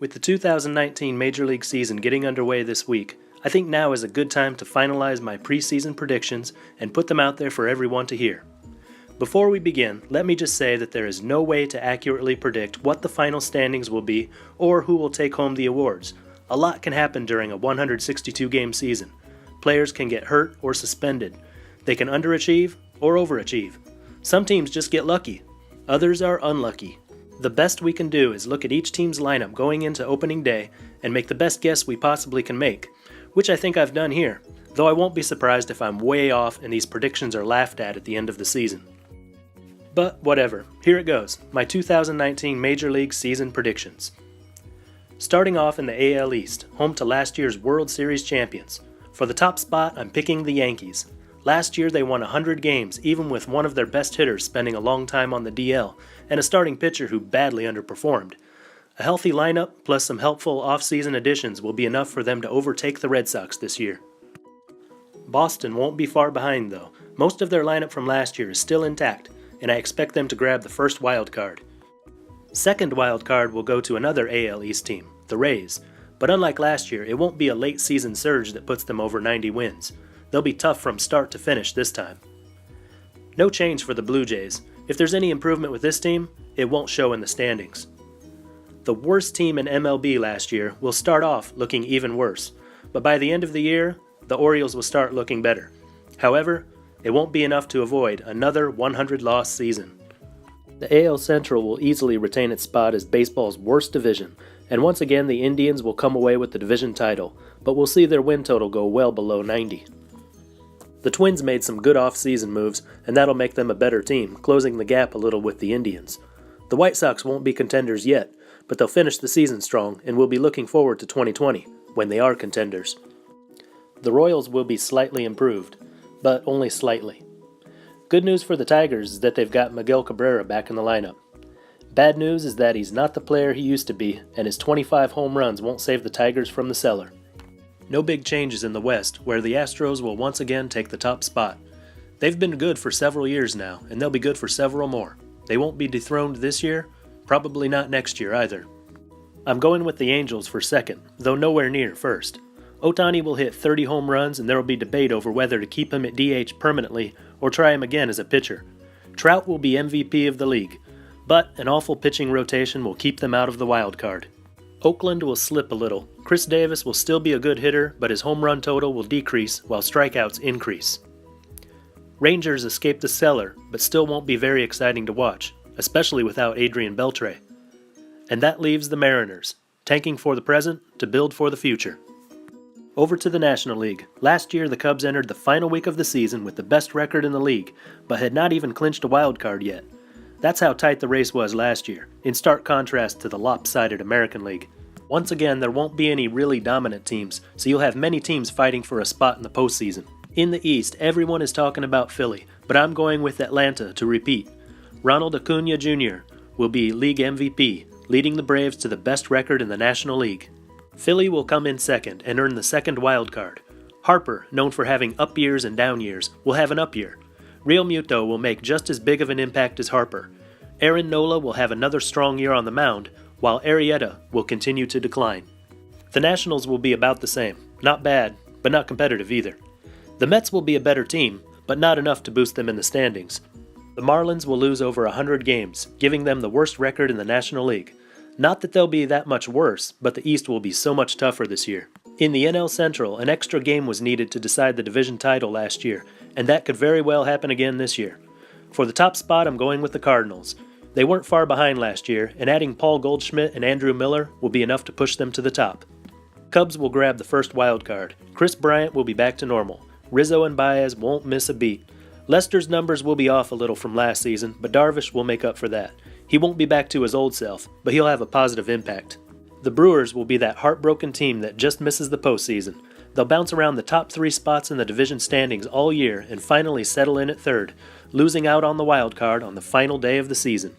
With the 2019 Major League season getting underway this week, I think now is a good time to finalize my preseason predictions and put them out there for everyone to hear. Before we begin, let me just say that there is no way to accurately predict what the final standings will be or who will take home the awards. A lot can happen during a 162-game season. Players can get hurt or suspended. They can underachieve or overachieve. Some teams just get lucky. Others are unlucky. The best we can do is look at each team's lineup going into opening day and make the best guess we possibly can make, which I think I've done here, though I won't be surprised if I'm way off and these predictions are laughed at the end of the season. But whatever, here it goes, my 2019 Major League Season Predictions. Starting off in the AL East, home to last year's World Series champions. For the top spot, I'm picking the Yankees. Last year they won 100 games, even with one of their best hitters spending a long time on the DL, and a starting pitcher who badly underperformed. A healthy lineup, plus some helpful off-season additions will be enough for them to overtake the Red Sox this year. Boston won't be far behind though. Most of their lineup from last year is still intact, and I expect them to grab the first wild card. Second wild card will go to another AL East team, the Rays, but unlike last year, it won't be a late season surge that puts them over 90 wins. They'll be tough from start to finish this time. No change for the Blue Jays. If there's any improvement with this team, it won't show in the standings. The worst team in MLB last year will start off looking even worse, but by the end of the year, the Orioles will start looking better. However, it won't be enough to avoid another 100-loss season. The AL Central will easily retain its spot as baseball's worst division, and once again the Indians will come away with the division title, but we'll see their win total go well below 90. The Twins made some good off-season moves, and that'll make them a better team, closing the gap a little with the Indians. The White Sox won't be contenders yet, but they'll finish the season strong, and we'll be looking forward to 2020, when they are contenders. The Royals will be slightly improved, but only slightly. Good news for the Tigers is that they've got Miguel Cabrera back in the lineup. Bad news is that he's not the player he used to be, and his 25 home runs won't save the Tigers from the cellar. No big changes in the West, where the Astros will once again take the top spot. They've been good for several years now, and they'll be good for several more. They won't be dethroned this year, probably not next year either. I'm going with the Angels for second, though nowhere near first. Ohtani will hit 30 home runs, and there will be debate over whether to keep him at DH permanently or try him again as a pitcher. Trout will be MVP of the league, but an awful pitching rotation will keep them out of the wild card. Oakland will slip a little. Chris Davis will still be a good hitter, but his home run total will decrease while strikeouts increase. Rangers escape the cellar, but still won't be very exciting to watch, especially without Adrian Beltre. And that leaves the Mariners, tanking for the present to build for the future. Over to the National League. Last year the Cubs entered the final week of the season with the best record in the league, but had not even clinched a wild card yet. That's how tight the race was last year, in stark contrast to the lopsided American League. Once again, there won't be any really dominant teams, so you'll have many teams fighting for a spot in the postseason. In the East, everyone is talking about Philly, but I'm going with Atlanta to repeat. Ronald Acuna Jr. will be league MVP, leading the Braves to the best record in the National League. Philly will come in second and earn the second wild card. Harper, known for having up years and down years, will have an up year. Real Muto will make just as big of an impact as Harper. Aaron Nola will have another strong year on the mound, while Arrieta will continue to decline. The Nationals will be about the same. Not bad, but not competitive either. The Mets will be a better team, but not enough to boost them in the standings. The Marlins will lose over 100 games, giving them the worst record in the National League. Not that they'll be that much worse, but the East will be so much tougher this year. In the NL Central, an extra game was needed to decide the division title last year, and that could very well happen again this year. For the top spot, I'm going with the Cardinals. They weren't far behind last year, and adding Paul Goldschmidt and Andrew Miller will be enough to push them to the top. Cubs will grab the first wild card. Chris Bryant will be back to normal. Rizzo and Baez won't miss a beat. Lester's numbers will be off a little from last season, but Darvish will make up for that. He won't be back to his old self, but he'll have a positive impact. The Brewers will be that heartbroken team that just misses the postseason. They'll bounce around the top 3 spots in the division standings all year and finally settle in at third, losing out on the wild card on the final day of the season.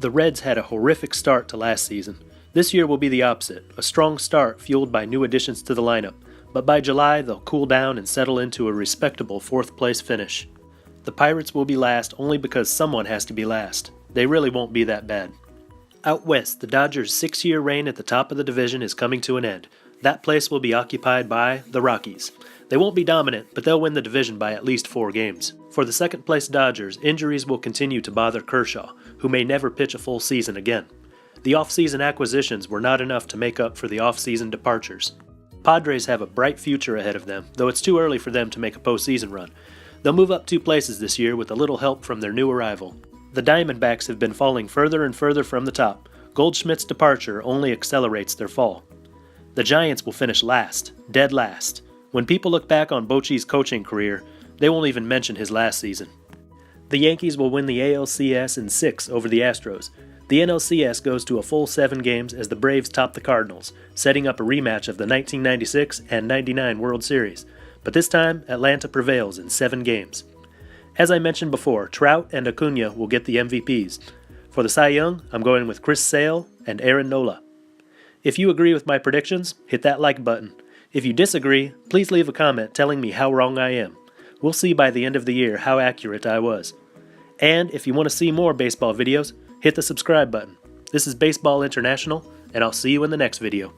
The Reds had a horrific start to last season. This year will be the opposite, a strong start fueled by new additions to the lineup, but by July they'll cool down and settle into a respectable 4th place finish. The Pirates will be last only because someone has to be last. They really won't be that bad. Out west, the Dodgers' 6-year reign at the top of the division is coming to an end. That place will be occupied by the Rockies. They won't be dominant, but they'll win the division by at least 4 games. For the second-place Dodgers, injuries will continue to bother Kershaw, who may never pitch a full season again. The off-season acquisitions were not enough to make up for the off-season departures. Padres have a bright future ahead of them, though it's too early for them to make a postseason run. They'll move up 2 places this year with a little help from their new arrival. The Diamondbacks have been falling further and further from the top. Goldschmidt's departure only accelerates their fall. The Giants will finish last, dead last. When people look back on Bochy's coaching career, they won't even mention his last season. The Yankees will win the ALCS in 6 over the Astros. The NLCS goes to a full 7 games as the Braves top the Cardinals, setting up a rematch of the 1996 and 99 World Series. But this time, Atlanta prevails in 7 games. As I mentioned before, Trout and Acuna will get the MVPs. For the Cy Young, I'm going with Chris Sale and Aaron Nola. If you agree with my predictions, hit that like button. If you disagree, please leave a comment telling me how wrong I am. We'll see by the end of the year how accurate I was. And if you want to see more baseball videos, hit the subscribe button. This is Baseball International, and I'll see you in the next video.